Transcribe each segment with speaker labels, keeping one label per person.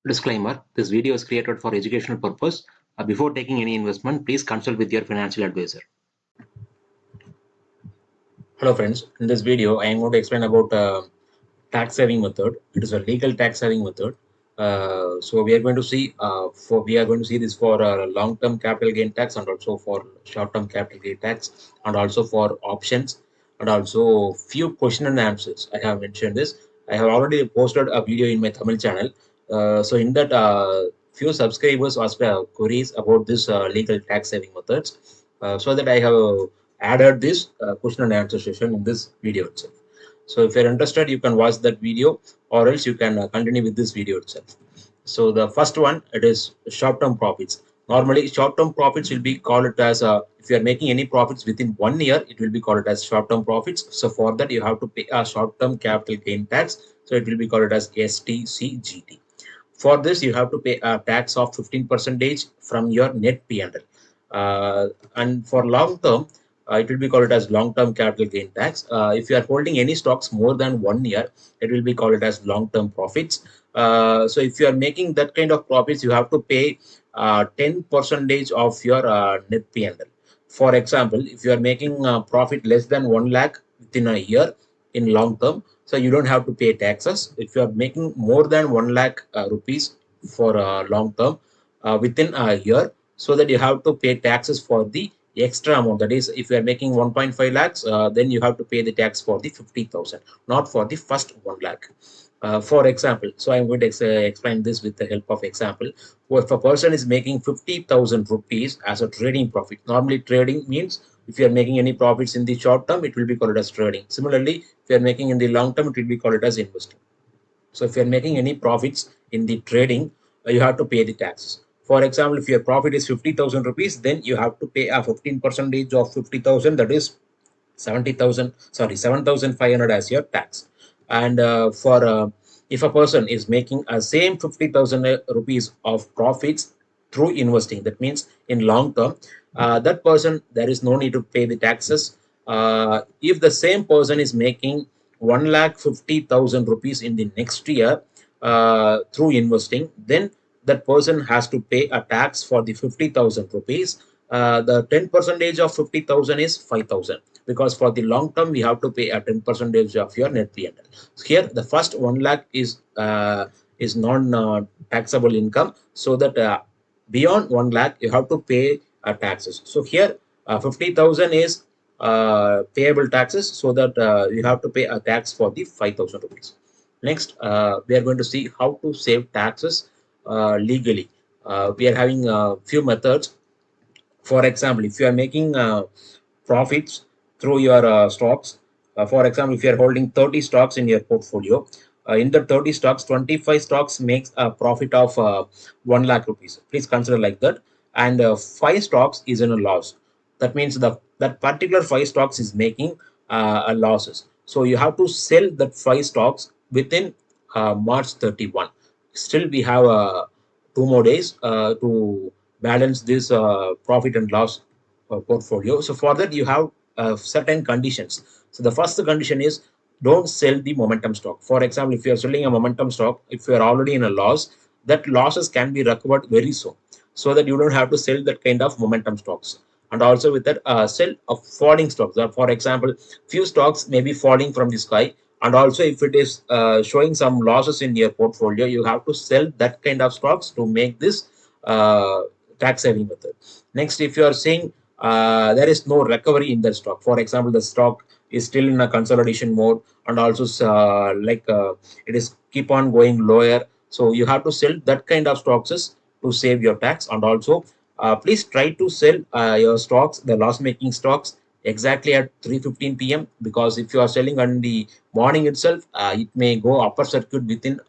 Speaker 1: Disclaimer: this video is created for educational purpose. Before taking any investment, please consult with your financial advisor.
Speaker 2: Hello friends, in this video I am going to explain about tax saving method. It is a legal tax saving method. So we are going to see this for long-term capital gain tax and also for short-term capital gain tax and also for options and also few question and answers. I have mentioned this. I have already posted a video in my Tamil channel. So in that few subscribers asked queries about this legal tax saving methods. So that I have added this question and answer session in this video itself. So if you're interested, you can watch that video or else you can continue with this video itself. So the first one, it is short-term profits. Normally, short-term profits will be called as, if you are making any profits within 1 year, it will be called as short-term profits. So for that, you have to pay a short-term capital gain tax. So it will be called as STCGT. For this, you have to pay a tax of 15% from your net P&L. And for long term, it will be called as long-term capital gain tax. If you are holding any stocks more than 1 year, it will be called as long-term profits. So if you are making that kind of profits, you have to pay 10% of your net P&L. For example, if you are making profit less than 1 lakh within a year in long term, so you don't have to pay taxes. If you are making more than 1 lakh rupees for long term within a year, so that you have to pay taxes for the extra amount. That is, if you are making 1.5 lakhs, then you have to pay the tax for the 50,000, not for the first 1 lakh. For example, so I'm going to explain this with the help of example. If a person is making 50,000 rupees as a trading profit, normally trading means if you are making any profits in the short term, it will be called as trading. Similarly, if you are making in the long term, it will be called as investing. So if you are making any profits in the trading, you have to pay the taxes. For example, if your profit is 50,000 rupees, then you have to pay a 15% of 50,000, that is 7,500 as your tax. And if a person is making a same 50,000 rupees of profits through investing, that means in long term, that person, there is no need to pay the taxes. If the same person is making 1,50,000 rupees in the next year through investing, then that person has to pay a tax for the 50,000 rupees. The 10% of 50,000 is 5,000, because for the long term we have to pay a 10% of your net P&L. Here the first 1 lakh is non taxable income, so that beyond 1 lakh you have to pay taxes. So here 50,000 is payable taxes, so that you have to pay a tax for the 5,000 rupees. Next, we are going to see how to save taxes legally. We are having a few methods. For example, if you are making profits through your stocks, for example, if you are holding 30 stocks in your portfolio, in the 30 stocks, 25 stocks makes a profit of 1 lakh rupees. Please consider like that. And 5 stocks is in a loss. That means that particular 5 stocks is making a losses. So you have to sell that 5 stocks within March 31. Still, we have 2 more days to balance this profit and loss portfolio. So for that, you have certain conditions. So the first condition is, don't sell the momentum stock. For example, if you are selling a momentum stock, if you are already in a loss, that losses can be recovered very soon, so that you don't have to sell that kind of momentum stocks. And also with that, sell of falling stocks. For example, few stocks may be falling from the sky, and also if it is showing some losses in your portfolio, you have to sell that kind of stocks to make this tax saving method. Next, if you are saying there is no recovery in the stock, for example, the stock is still in a consolidation mode, and also it is keep on going lower, so you have to sell that kind of stocks to save your tax. And also please try to sell your stocks, the loss making stocks, exactly at 3:15 p.m. because if you are selling on the morning itself, it may go upper circuit within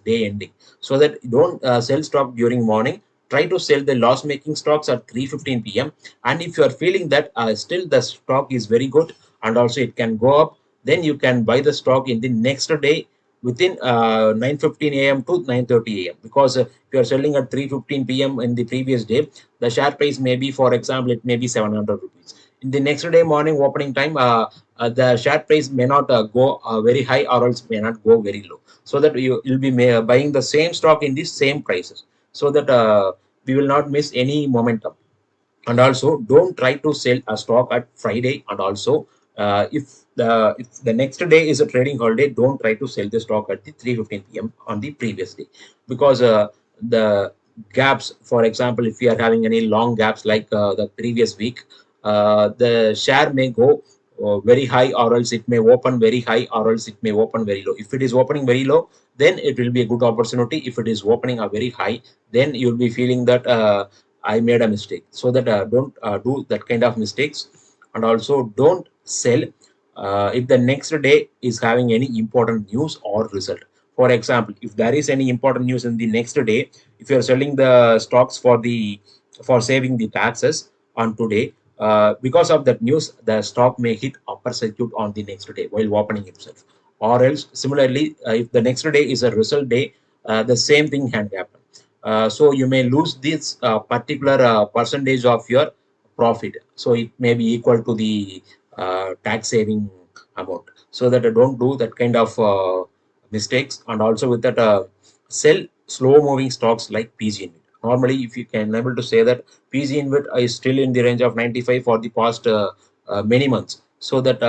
Speaker 2: day ending. So that you don't sell stock during morning. Try to sell the loss making stocks at 3:15 p.m. and if you are feeling that still the stock is very good and also it can go up, then you can buy the stock in the next day within 9:15 a.m. to 9:30 a.m. because if you are selling at 3:15 p.m. in the previous day, the share price may be, for example, it may be 700 rupees. in the next day morning opening time, the share price may not go very high or else may not go very low. So that you'll be buying the same stock in the same prices, so that we will not miss any momentum. And also don't try to sell a stock at Friday. And also if the next day is a trading holiday, don't try to sell the stock at the 3:15 p.m. on the previous day, because the gaps, for example, if you are having any long gaps like the previous week, the share may go very high, or else it may open very high, or else it may open very low. If it is opening very low, then it will be a good opportunity. If it is opening a very high, then you'll be feeling that I made a mistake. So that don't do that kind of mistakes. And also don't sell if the next day is having any important news or result. For example, if there is any important news in the next day, if you are selling the stocks for saving the taxes on today, because of that news, the stock may hit upper circuit on the next day while opening itself. Or else, similarly, if the next day is a result day, the same thing can happen. So you may lose this particular percentage of your profit. So it may be equal to the tax saving amount. So that don't do that kind of mistakes. And also with that, sell slow moving stocks like PG Invit. Normally, if you can able to say that PG Invit is still in the range of 95 for the past many months. So that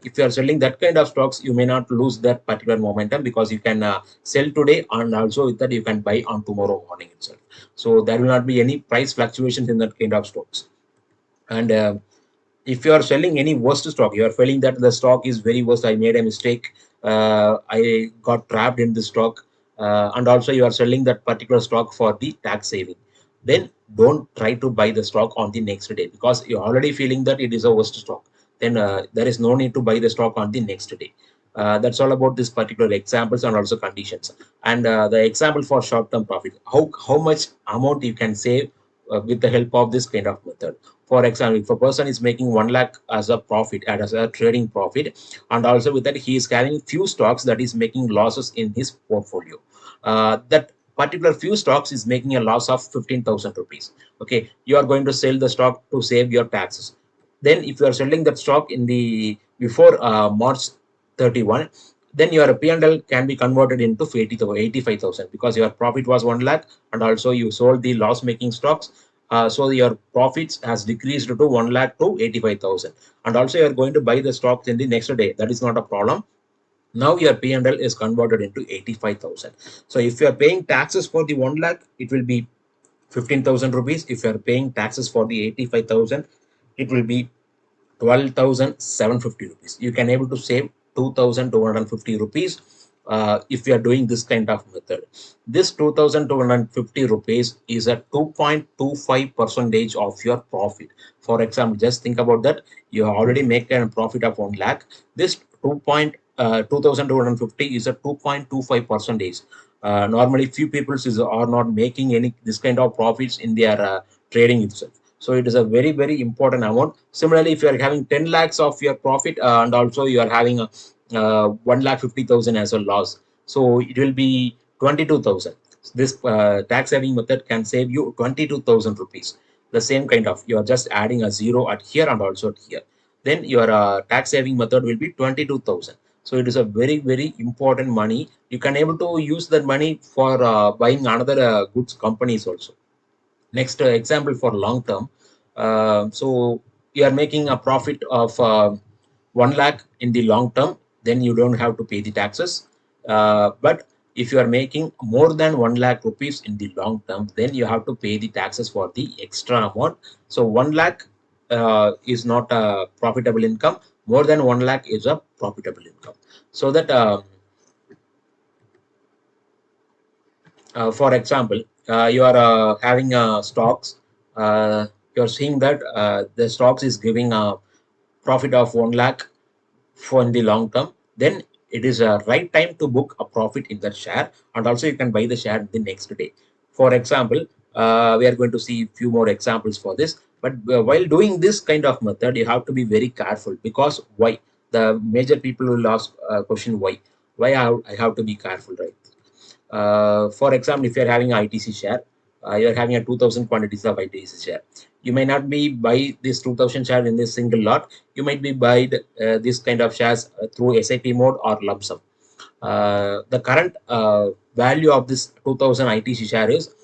Speaker 2: if you are selling that kind of stocks, you may not lose that particular momentum, because you can sell today, and also with that you can buy on tomorrow morning itself. So there will not be any price fluctuations in that kind of stocks. And if you are selling any worst stock, you are feeling that the stock is very worst, I made a mistake, I got trapped in the stock, and also you are selling that particular stock for the tax saving, then don't try to buy the stock on the next day, because you're already feeling that it is a worst stock. Then there is no need to buy the stock on the next day. That's all about this particular examples and also conditions. And the example for short-term profit, how much amount you can save with the help of this kind of method. For example, if a person is making 1 lakh as a profit, as a trading profit, and also with that he is carrying few stocks that is making losses in his portfolio, that particular few stocks is making a loss of 15,000 rupees. Okay, you are going to sell the stock to save your taxes. Then if you are selling that stock in the before March 31, then your P&L can be converted into 85,000, because your profit was 1 lakh, and also you sold the loss making stocks. So your profits has decreased to 1 lakh to 85,000, and also you are going to buy the stocks in the next day. That is not a problem. Now your P&L is converted into 85,000. So if you are paying taxes for the 1 lakh, it will be 15,000 rupees. If you are paying taxes for the 85,000, it will be 12,750 rupees. You can able to save 2,250 rupees if you are doing this kind of method. This 2,250 rupees is a 2.25 percentage of your profit. For example, just think about that. You already make a profit of 1 lakh. This 2,250 is a 2.25 percentage. Normally, few people are not making any this kind of profits in their trading itself. So it is a very, very important amount. Similarly, if you are having 10 lakhs of your profit and also you are having a 1,50,000 as a loss, so it will be 22,000. This tax saving method can save you 22,000 rupees. The same kind of, you are just adding a zero at here and also at here. Then your tax saving method will be 22,000. So it is a very, very important money. You can able to use that money for buying another goods companies also. Next example for long term. So you are making a profit of 1 lakh in the long term, then you don't have to pay the taxes. But if you are making more than 1 lakh rupees in the long term, then you have to pay the taxes for the extra amount. So 1 lakh is not a profitable income. More than 1 lakh is a profitable income. So that for example, you are having stocks. You're seeing that the stocks is giving a profit of 1 lakh for in the long term. Then it is a right time to book a profit in that share, and also you can buy the share the next day. For example, we are going to see a few more examples for this. But while doing this kind of method, you have to be very careful, because why? The major people will ask question why. Why I have to be careful, right? For example, if you're having ITC share, you are having a 2000 quantities of ITC share. You may not be buy this 2000 share in this single lot. You might be buy this kind of shares through SIP mode or lump sum. The current value of this 2000 ITC share is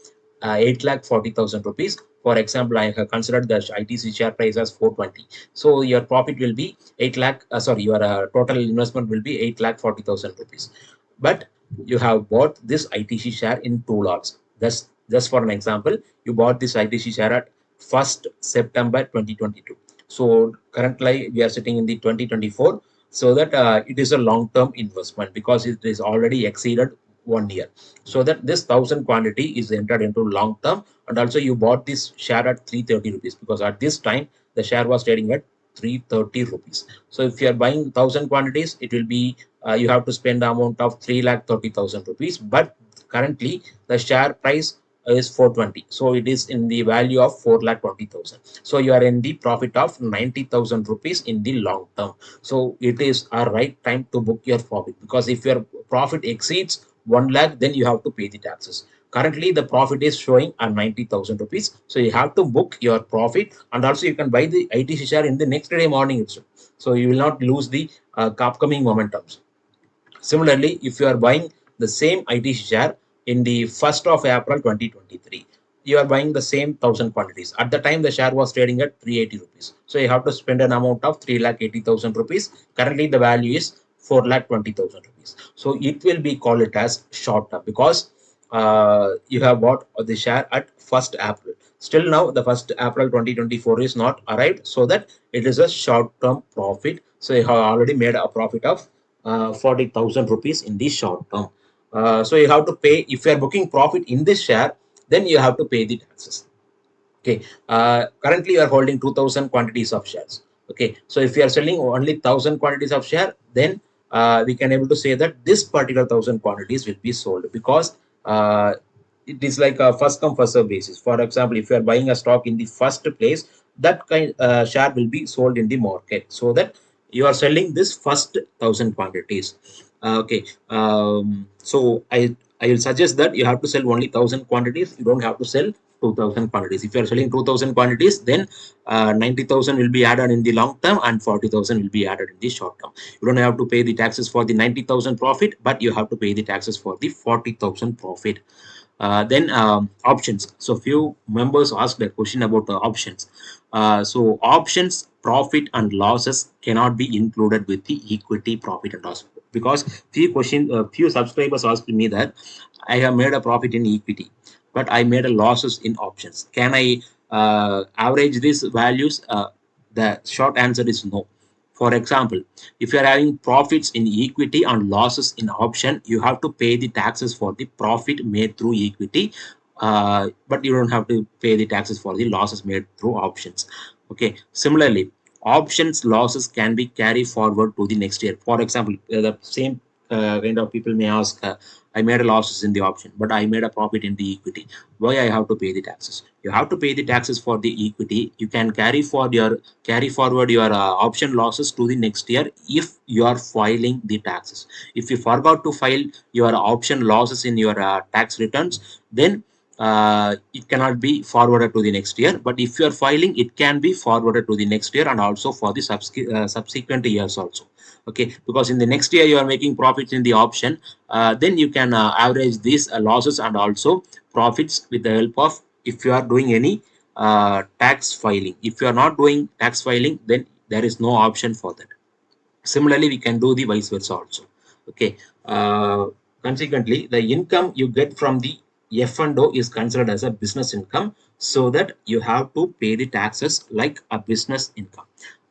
Speaker 2: 8,40,000 rupees. For example, I have considered the ITC share price as 420. So your profit will be 8 lakh. Sorry, your total investment will be 8,40,000 rupees. But you have bought this ITC share in two lots. That's just for an example. You bought this ITC share at 1st September 2022. So currently we are sitting in the 2024. So that it is a long-term investment because it is already exceeded 1 year. So that this 1000 quantity is entered into long term, and also you bought this share at 330 rupees because at this time the share was trading at 330 rupees. So if you are buying 1000 quantities, it will be you have to spend the amount of 3,30,000 rupees. But currently the share price is 420, so it is in the value of 4,20,000. So you are in the profit of 90,000 rupees in the long term. So it is a right time to book your profit, because if your profit exceeds 1 lakh, then you have to pay the taxes. Currently the profit is showing at 90,000 rupees, so you have to book your profit, and also you can buy the ITC share in the next day morning itself, so you will not lose the upcoming momentums. Similarly, if you are buying the same ITC share in the 1st of April 2023, you are buying the same 1000 quantities. At the time, the share was trading at 380 rupees. So you have to spend an amount of 3,80,000 rupees. Currently, the value is 4,20,000 rupees. So it will be called it as short term because you have bought the share at 1st April. Still now, the 1st April 2024 is not arrived, so that it is a short term profit. So you have already made a profit of 40,000 rupees in the short term. So you have to pay, if you are booking profit in this share, then you have to pay the taxes. Okay. Currently you are holding 2000 quantities of shares. Okay. So if you are selling only 1000 quantities of share, then we can able to say that this particular 1000 quantities will be sold, because it is like a first come first serve basis. For example, if you are buying a stock in the first place, that kind share will be sold in the market, so that you are selling this first 1000 quantities. Okay. So I will suggest that you have to sell only 1000 quantities. You don't have to sell 2000 quantities. If you are selling 2000 quantities, then 90,000 will be added in the long term and 40,000 will be added in the short term. You don't have to pay the taxes for the 90,000 profit, but you have to pay the taxes for the 40,000 profit. Then options. So few members asked a question about the options. So options profit and losses cannot be included with the equity profit and loss, because few subscribers asked me that I have made a profit in equity, but I made a losses in options. Can I average these values? The short answer is no. For example, if you are having profits in equity and losses in option, you have to pay the taxes for the profit made through equity, but you don't have to pay the taxes for the losses made through options. Okay. Similarly, options losses can be carried forward to the next year. For example, the same kind of people may ask, I made a losses in the option, but I made a profit in the equity. Why I have to pay the taxes? You have to pay the taxes for the equity. You can carry forward your option losses to the next year if you are filing the taxes. If you forgot to file your option losses in your tax returns, then it cannot be forwarded to the next year. But if you are filing, it can be forwarded to the next year and also for the subsequent years also. Okay, because in the next year you are making profits in the option, then you can average these losses and also profits with the help of, if you are doing any tax filing. If you are not doing tax filing, then there is no option for that. Similarly, we can do the vice versa also. Okay. Consequently, the income you get from the F&O is considered as a business income, so that you have to pay the taxes like a business income.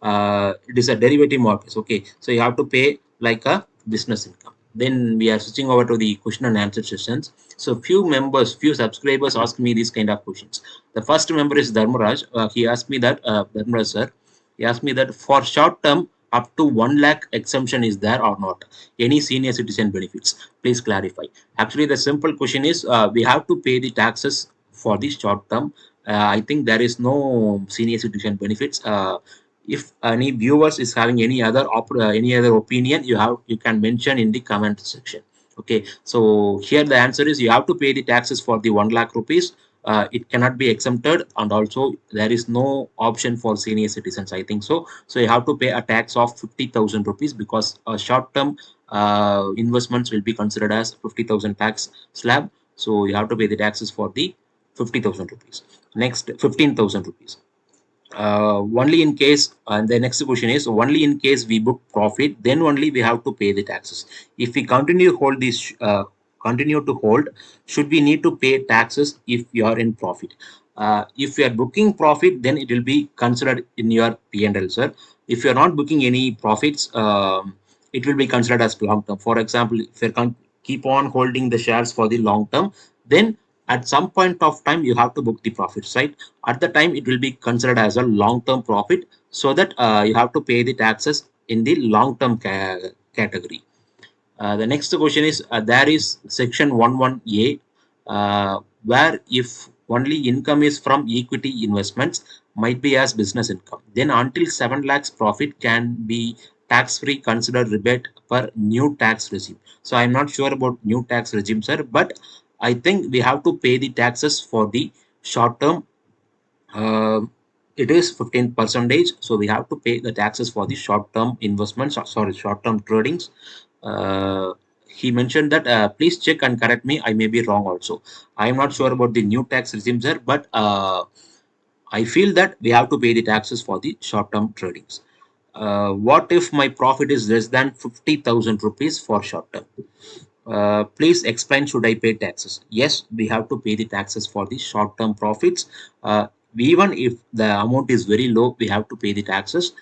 Speaker 2: It is a derivative mortgage. Okay, so you have to pay like a business income. Then we are switching over to the question and answer sessions. So few subscribers ask me these kind of questions. The first member is Dharmaraj. He asked me that, Dharmaraj sir, he asked me that for short term, up to 1 lakh exemption is there or not? Any senior citizen benefits? Please clarify. Actually, the simple question is, we have to pay the taxes for the short term. I think there is no senior citizen benefits. If any viewers is having any other opinion, you can mention in the comment section. Okay, so here the answer is you have to pay the taxes for the 1 lakh rupees.
Speaker 1: it cannot be exempted, and also there is no option for senior citizens, I think so. So you have to pay a tax of 50,000 rupees, because short-term investments will be considered as 50,000 tax slab. So you have to pay the taxes for the 50,000 rupees. Next, 15,000 rupees. Only in case, and the next question is, only in case we book profit, then only we have to pay the taxes. If we continue to hold, should we need to pay taxes if you are in profit? If you are booking profit, then it will be considered in your P&L, sir. If you are not booking any profits, it will be considered as long term. For example, if you keep on holding the shares for the long term, then at some point of time you have to book the profits, right? At the time it will be considered as a long term profit, so that you have to pay the taxes in the long term category. The next question is, there is section 11A, where if only income is from equity investments might be as business income, then until 7 lakhs profit can be tax free considered rebate per new tax regime. So I'm not sure about new tax regime, sir, but I think we have to pay the taxes for the short term. It is 15 percentage, so we have to pay the taxes for the short term investments, sorry, short term tradings. uh, he mentioned that, please check and correct me, I may be wrong also. I am not sure about the new tax regime, sir, but I feel that we have to pay the taxes for the short term tradings. What if my profit is less than 50,000 rupees for short term? Please explain, should I pay taxes? Yes, we have to pay the taxes for the short term profits. Even if the amount is very low, we have to pay the taxes.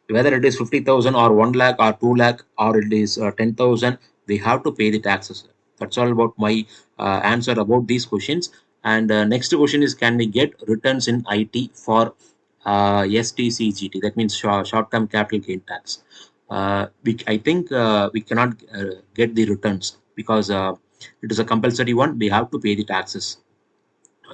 Speaker 1: Whether it is 50,000 or 1 lakh or 2 lakh or it is 10,000, we have to pay the taxes. That's all about my answer about these questions. And next question is, can we get returns in IT for STCGT? That means short term capital gain tax. I think we cannot get the returns, because it is a compulsory one. We have to pay the taxes.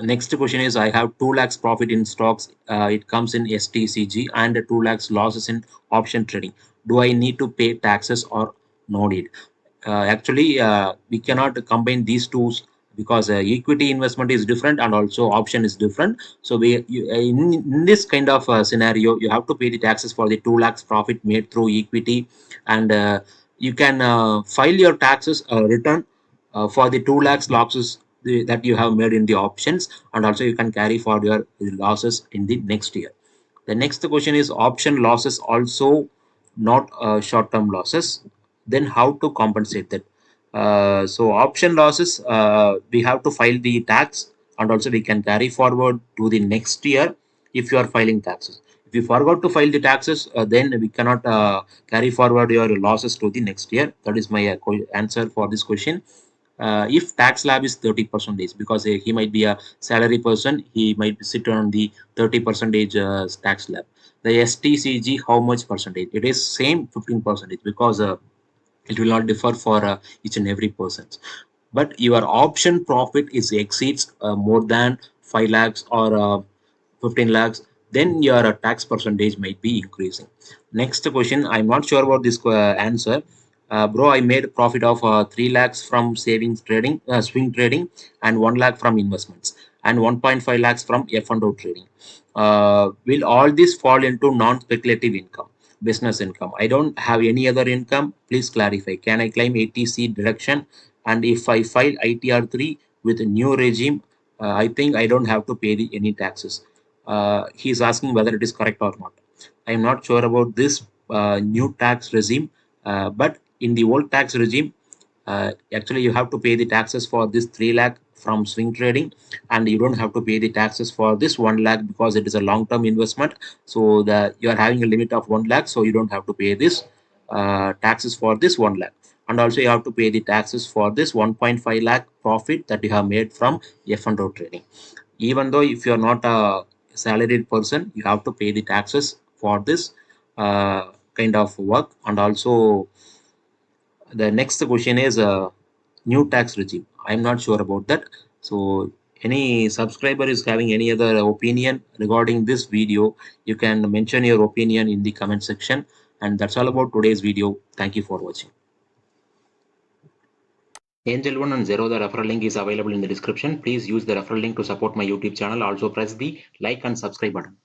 Speaker 1: Next question is, I have 2 lakhs profit in stocks. It comes in STCG, and 2 lakhs losses in option trading. Do I need to pay taxes or no need? Actually, we cannot combine these two, because equity investment is different and also option is different. So in this kind of scenario, you have to pay the taxes for the 2 lakhs profit made through equity, and you can file your taxes return for the 2 lakhs losses that you have made in the options, and also you can carry for your losses in the next year. The next question is, option losses also not short-term losses. Then how to compensate that? So option losses, we have to file the tax, and also we can carry forward to the next year if you are filing taxes. If you forgot to file the taxes, then we cannot carry forward your losses to the next year. That is my answer for this question. If tax slab is 30 percentage, because he might be a salary person, he might sit on the 30 percentage tax slab. The STCG, how much percentage? It is same 15 percentage, because it will not differ for each and every person. But your option profit is exceeds more than 5 lakhs or 15 lakhs, then your tax percentage might be increasing. Next question, I'm not sure about this answer. Bro, I made a profit of 3 lakhs from savings trading, swing trading, and 1 lakh from investments, and 1.5 lakhs from F&O trading. Will all this fall into non-speculative income, business income? I don't have any other income. Please clarify. Can I claim ATC deduction? And if I file ITR3 with a new regime, I think I don't have to pay any taxes. He's asking whether it is correct or not. I am not sure about this new tax regime, but in the old tax regime, actually you have to pay the taxes for this 3 lakh from swing trading, and you don't have to pay the taxes for this 1 lakh, because it is a long-term investment. So that you are having a limit of 1 lakh, so you don't have to pay this taxes for this 1 lakh. And also you have to pay the taxes for this 1.5 lakh profit that you have made from F&O trading. Even though if you are not a salaried person, you have to pay the taxes for this kind of work. And also the next question is new tax regime. I'm not sure about that. So any subscriber is having any other opinion regarding this video, you can mention your opinion in the comment section. And that's all about today's video. Thank you for watching. Angel One and Zero, the referral link is available in the description. Please use the referral link to support my YouTube channel. Also press the like and subscribe button.